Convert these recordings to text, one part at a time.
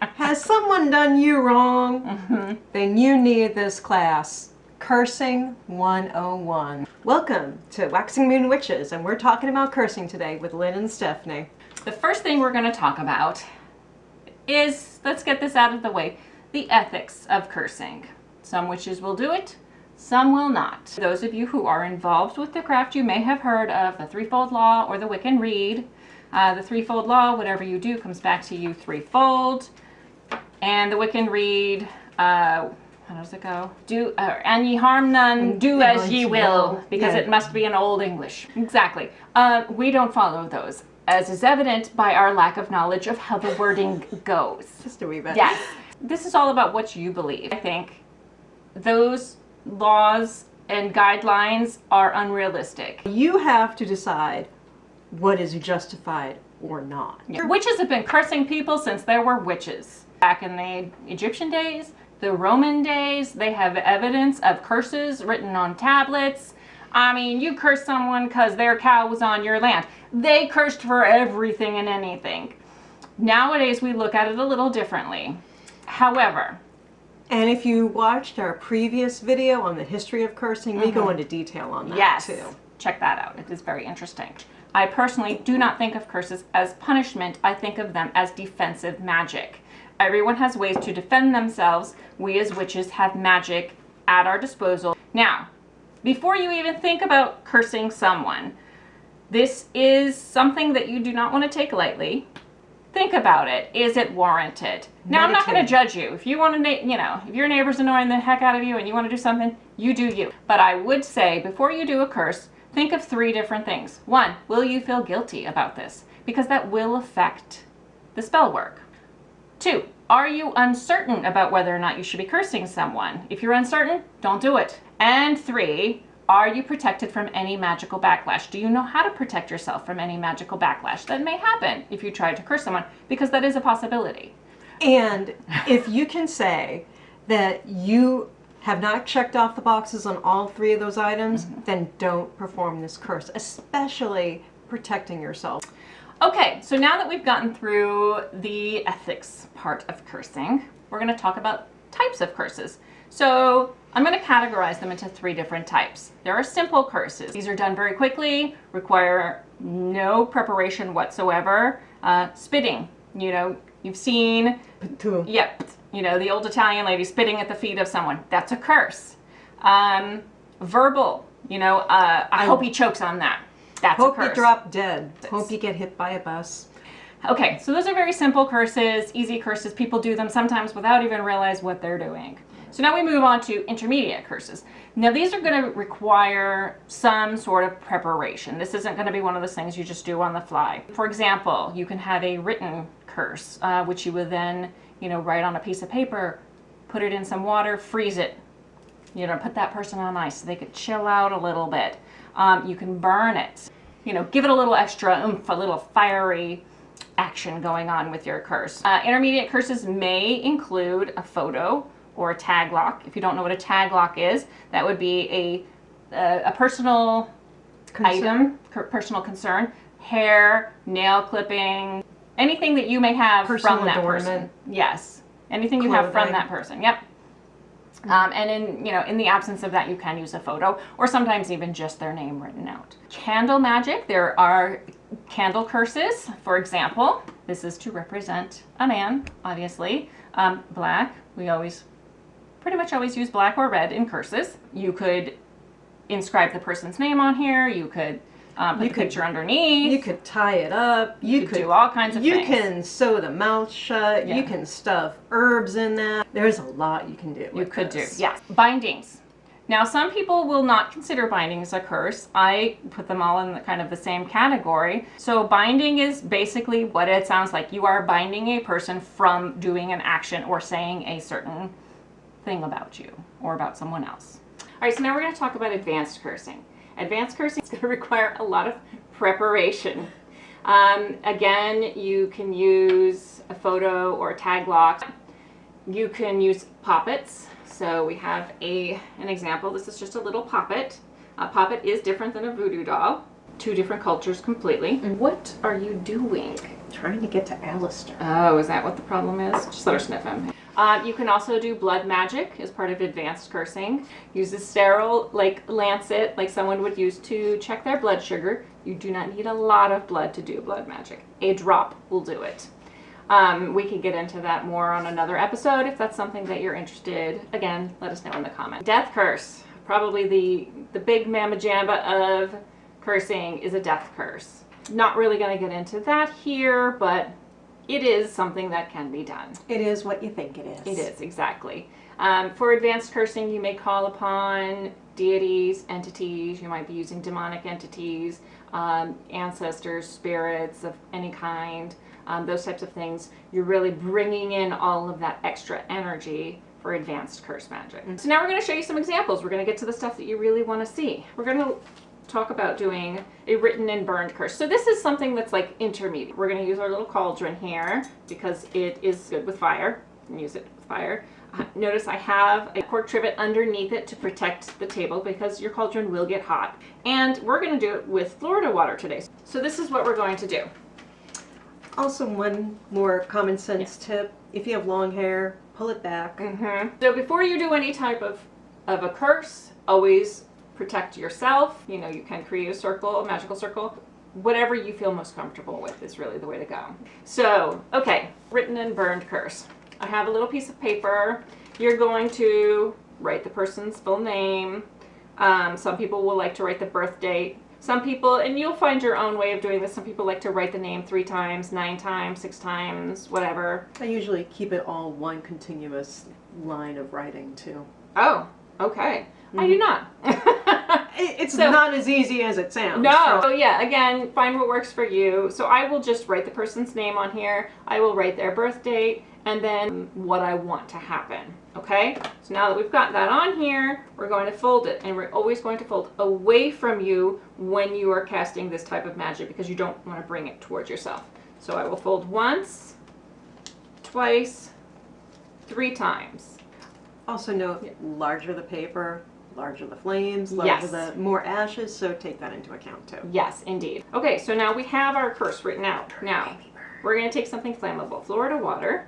Has someone done you wrong? Then you need this class. Cursing 101. Welcome to Waxing Moon Witches, and we're talking about cursing today with Lynn and Stephanie. The first thing we're going to talk about is, let's get this out of the way, the ethics of cursing. Some witches will do it, some will not. Those of you who are involved with the craft, you may have heard of the threefold law or the Wiccan Rede. The threefold law, whatever you do comes back to you threefold. And the Wiccan Rede, how does it go? Do and ye harm none, do as ye will, because it must be in Old English. Exactly. We don't follow those, as is evident by our lack of knowledge of how the wording goes. Just a wee bit. Yes. This is all about what you believe. I think those laws and guidelines are unrealistic. You have to decide what is justified or not. Yeah. Witches have been cursing people since there were witches. Back in the Egyptian days, the Roman days, they have evidence of curses written on tablets. I mean, you curse someone because their cow was on your land. They cursed for everything and anything. Nowadays, we look at it a little differently. However, and if you watched our previous video on the history of cursing, we go into detail on that too. Check that out. It is very interesting. I personally do not think of curses as punishment. I think of them as defensive magic. Everyone has ways to defend themselves. We as witches have magic at our disposal. Now, before you even think about cursing someone, this is something that you do not want to take lightly. Think about it. Is it warranted? Now, I'm not going to judge you. If you want to, if your neighbor's annoying the heck out of you and you want to do something, you do you. But I would say, before you do a curse, think of 3 different things. 1, will you feel guilty about this? Because that will affect the spell work. 2, are you uncertain about whether or not you should be cursing someone? If you're uncertain, don't do it. And 3, are you protected from any magical backlash? Do you know how to protect yourself from any magical backlash that may happen if you try to curse someone? Because that is a possibility. And if you can say that you have not checked off the boxes on all 3 of those items, then don't perform this curse, especially protecting yourself. Okay, so now that we've gotten through the ethics part of cursing, we're going to talk about types of curses. So I'm going to categorize them into 3 different types. There are simple curses. These are done very quickly, require no preparation whatsoever. Spitting, you've seen, the old Italian lady spitting at the feet of someone. That's a curse. Verbal, I hope he chokes on that. That's a curse. Hope you drop dead. Hope you get hit by a bus. Okay, so those are very simple curses, easy curses. People do them sometimes without even realize what they're doing. So now we move on to intermediate curses. Now these are going to require some sort of preparation. This isn't going to be one of those things you just do on the fly. For example, you can have a written curse, which you would then, write on a piece of paper, put it in some water, freeze it. Put that person on ice so they could chill out a little bit. You can burn it. Give it a little extra oomph, a little fiery action going on with your curse. Intermediate curses may include a photo or a tag lock. If you don't know what a tag lock is, that would be a personal item, personal concern, hair, nail clipping, anything that you may have from that person. Yes, anything you have from that person. Yep. And in the absence of that, you can use a photo or sometimes even just their name written out. Candle magic. There are candle curses. For example, this is to represent a man, obviously. Black. We pretty much always use black or red in curses. You could inscribe the person's name on here. You could put the picture underneath. You could tie it up. You could do all kinds of things. You can sew the mouth shut. Yeah. You can stuff herbs in that. There's a lot you can do with this. Yes. Bindings. Now, some people will not consider bindings a curse. I put them all in kind of the same category. So binding is basically what it sounds like. You are binding a person from doing an action or saying a certain thing about you or about someone else. All right, so now we're going to talk about advanced cursing. Advanced cursing is going to require a lot of preparation. Again, you can use a photo or a tag lock. You can use poppets. So we have an example. This is just a little poppet. A poppet is different than a voodoo doll. two different cultures completely. What are you doing? Trying to get to Alistair. Oh, is that what the problem is? Just let her sniff him. You can also do blood magic as part of advanced cursing. Use a sterile, like lancet, like someone would use to check their blood sugar. You do not need a lot of blood to do blood magic. A drop will do it. We can get into that more on another episode if that's something that you're interested. Again, let us know in the comments. Death curse. Probably the big mamma jamba of cursing is a death curse. Not really going to get into that here, but it is something that can be done. It is what you think it is. It is, exactly. For advanced cursing, you may call upon deities, entities. You might be using demonic entities, ancestors, spirits of any kind, those types of things. You're really bringing in all of that extra energy for advanced curse magic. So now we're going to show you some examples. We're going to get to the stuff that you really want to see. We're going to talk about doing a written and burned curse. So this is something that's like intermediate. We're going to use our little cauldron here because it is good with fire. You can use it with fire. Notice I have a cork trivet underneath it to protect the table because your cauldron will get hot. And we're going to do it with Florida water today. So this is what we're going to do. Also, one more common sense tip. If you have long hair, pull it back. So before you do any type of a curse, always protect yourself. You know, you can create a circle, a magical circle. Whatever you feel most comfortable with is really the way to go. So, okay, written and burned curse. I have a little piece of paper. You're going to write the person's full name. Some people will like to write the birth date. Some people, and you'll find your own way of doing this, some people like to write the name 3 times, 9 times, 6 times, whatever. I usually keep it all one continuous line of writing too. Oh, okay. I do not. It's not as easy as it sounds. No. So yeah, again, find what works for you. So I will just write the person's name on here. I will write their birth date and then what I want to happen. Okay? So now that we've got that on here, we're going to fold it. And we're always going to fold away from you when you are casting this type of magic because you don't want to bring it towards yourself. So I will fold once, twice, 3 times. Also note, larger the paper, larger the flames, larger the more ashes, so take that into account too. Yes, indeed. Okay, so now we have our curse written out. Now, we're going to take something flammable. Florida water,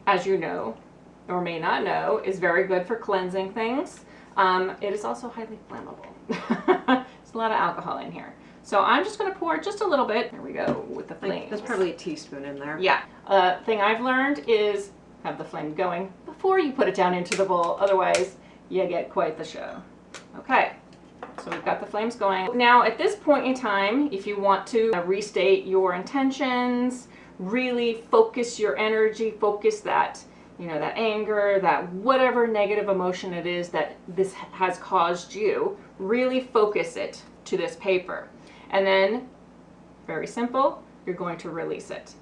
as you know, or may not know, is very good for cleansing things. It is also highly flammable. There's a lot of alcohol in here. So I'm just going to pour just a little bit. Here we go with the flames. There's probably a teaspoon in there. Yeah. Thing I've learned is have the flame going before you put it down into the bowl. Otherwise, you get quite the show. Okay. So we've got the flames going. Now, at this point in time, if you want to restate your intentions, really focus your energy, focus that, you know, that anger, that whatever negative emotion it is that this has caused you, really focus it to this paper. And then, very simple, you're going to release it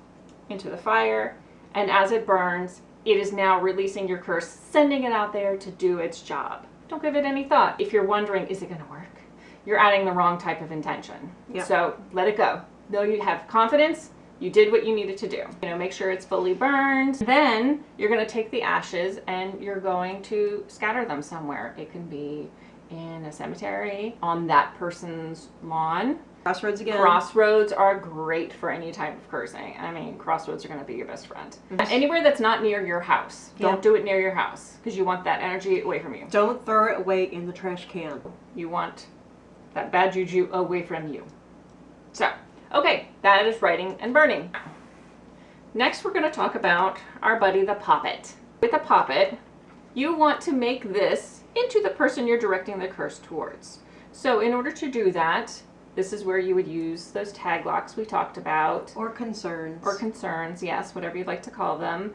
into the fire. And as it burns, it is now releasing your curse, sending it out there to do its job. Don't give it any thought. If you're wondering, is it going to work? You're adding the wrong type of intention. Yep. So let it go. Though you have confidence, you did what you needed to do. You know, make sure it's fully burned. Then you're going to take the ashes and you're going to scatter them somewhere. It can be in a cemetery, on that person's lawn. Crossroads again. Crossroads are great for any type of cursing. I mean, crossroads are going to be your best friend. Anywhere that's not near your house. Don't do it near your house because you want that energy away from you. Don't throw it away in the trash can. You want that bad juju away from you. So, okay, that is writing and burning. Next, we're going to talk about our buddy, the poppet. With a poppet, you want to make this into the person you're directing the curse towards. So, in order to do that, this is where you would use those tag locks we talked about. Or concerns. Or concerns, yes, whatever you'd like to call them.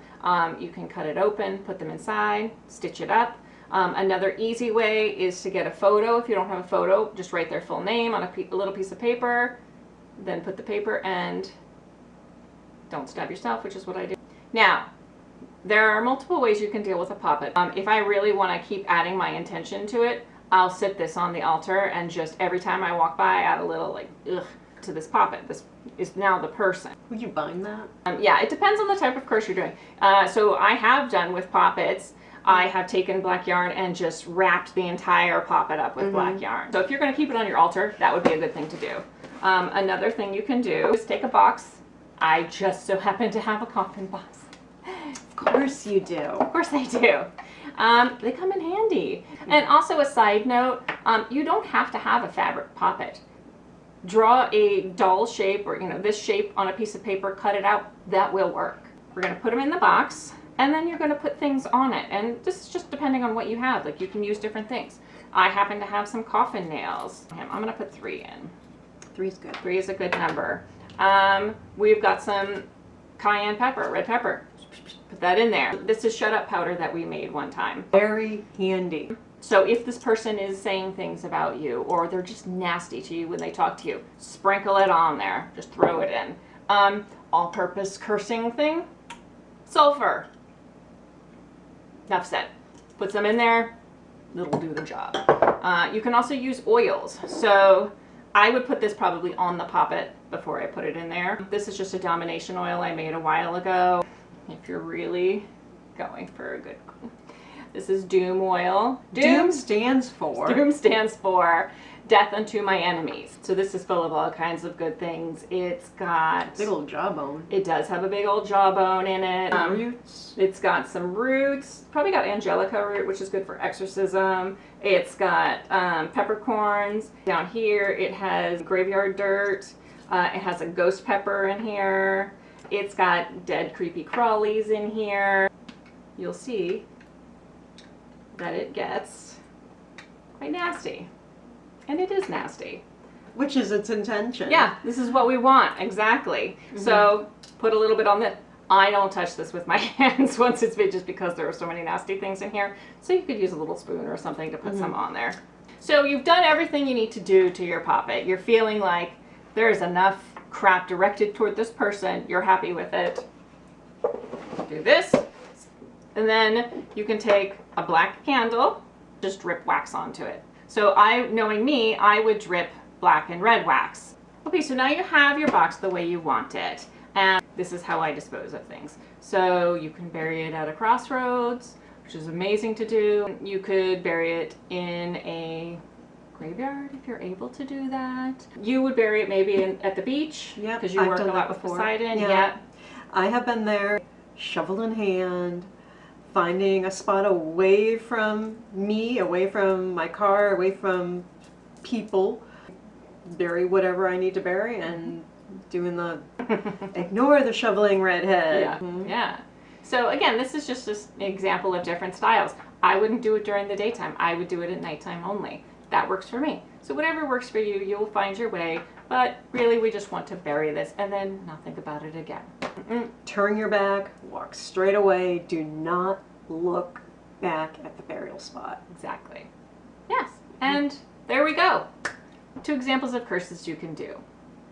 You can cut it open, put them inside, stitch it up. Another easy way is to get a photo. If you don't have a photo, just write their full name on a little piece of paper, then put the paper and don't stab yourself, which is what I do. Now, there are multiple ways you can deal with a poppet. If I really want to keep adding my intention to it, I'll sit this on the altar and just every time I walk by, add a little like, ugh, to this poppet. This is now the person. Would you bind that? Yeah, it depends on the type of curse you're doing. So I have done with poppets, I have taken black yarn and just wrapped the entire poppet up with black yarn. So if you're going to keep it on your altar, that would be a good thing to do. Another thing you can do is take a box. I just so happen to have a coffin box. Of course you do. Of course I do. They come in handy. And also a side note, you don't have to have a fabric poppet. Draw a doll shape or this shape on a piece of paper, cut it out, that will work. We're going to put them in the box and then you're going to put things on it. And this is just depending on what you have. Like you can use different things. I happen to have some coffin nails. I'm going to put 3 in. 3 is good. 3 is a good number. We've got some cayenne pepper, red pepper. Put that in there. This is shut up powder that we made one time. Very handy. So if this person is saying things about you or they're just nasty to you when they talk to you, sprinkle it on there. Just throw it in. All-purpose cursing thing, sulfur. Enough said. Put some in there, it'll do the job. You can also use oils. So I would put this probably on the poppet before I put it in there. This is just a domination oil I made a while ago. If you're really going for a good... This is Doom oil. Doom stands for death unto my enemies. So this is full of all kinds of good things. It's got... big old jawbone. It does have a big old jawbone in it. Roots. It's got some roots. Probably got angelica root, which is good for exorcism. It's got peppercorns. Down here it has graveyard dirt. It has a ghost pepper in here. It's got dead creepy crawlies in here. You'll see that it gets quite nasty. And it is nasty. Which is its intention. Yeah, this is what we want, exactly. Mm-hmm. So put a little bit on this. I don't touch this with my hands once it's made just because there are so many nasty things in here. So you could use a little spoon or something to put some on there. So you've done everything you need to do to your poppet. You're feeling like there's enough crap directed toward this person. You're happy with it. Do this. And then you can take a black candle, just drip wax onto it. So knowing me, I would drip black and red wax. Okay, so now you have your box the way you want it. And this is how I dispose of things. So you can bury it at a crossroads, which is amazing to do. You could bury it in a graveyard if you're able to do that. You would bury it maybe at the beach. Yeah, because you work a lot with Poseidon. Yeah. I have been there, shovel in hand, finding a spot away from me, away from my car, away from people, bury whatever I need to bury, and doing the ignore the shoveling redhead. Yeah. Yeah. So again, this is just an example of different styles. I wouldn't do it during the daytime. I would do it at nighttime only. That works for me. So whatever works for you, you'll find your way. But really, we just want to bury this and then not think about it again. Turn your back, walk straight away. Do not look back at the burial spot. Exactly. Yes. And there we go. 2 examples of curses you can do.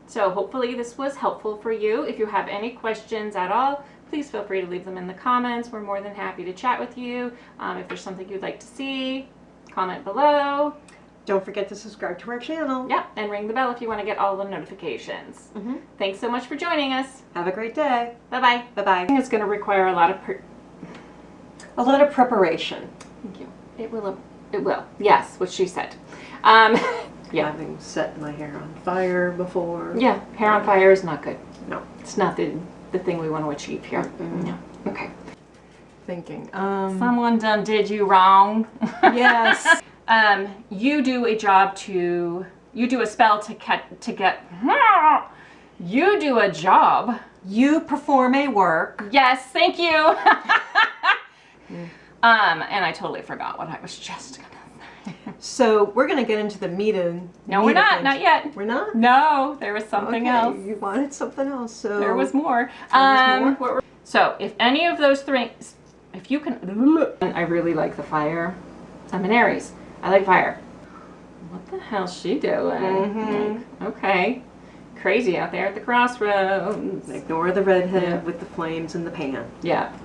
So hopefully this was helpful for you. If you have any questions at all, please feel free to leave them in the comments. We're more than happy to chat with you. If there's something you'd like to see, comment below. Don't forget to subscribe to our channel. Yeah, and ring the bell if you want to get all the notifications. Thanks so much for joining us. Have a great day. Bye-bye. Bye-bye. I think it's going to require a lot of preparation. Thank you. It will. Yes, what she said. Yeah. Having set my hair on fire before. Yeah, hair on fire is not good. No. It's not the thing we want to achieve here. No. Okay. Thinking. Someone done did you wrong. Yes. You do a job to. You do a spell to get. You do a job. You perform a work. Yes, thank you. And I totally forgot what I was just gonna say. So we're gonna get into the meat and No, we're not. Not yet. We're not? No, there was something else. You wanted something else, so There was more. more? So if any of those things, if you can, I really like the fire. I'm an Aries. I like fire. What the hell's she doing? Okay. Crazy out there at the crossroads. Ignore the redhead with the flames in the pan. Yeah.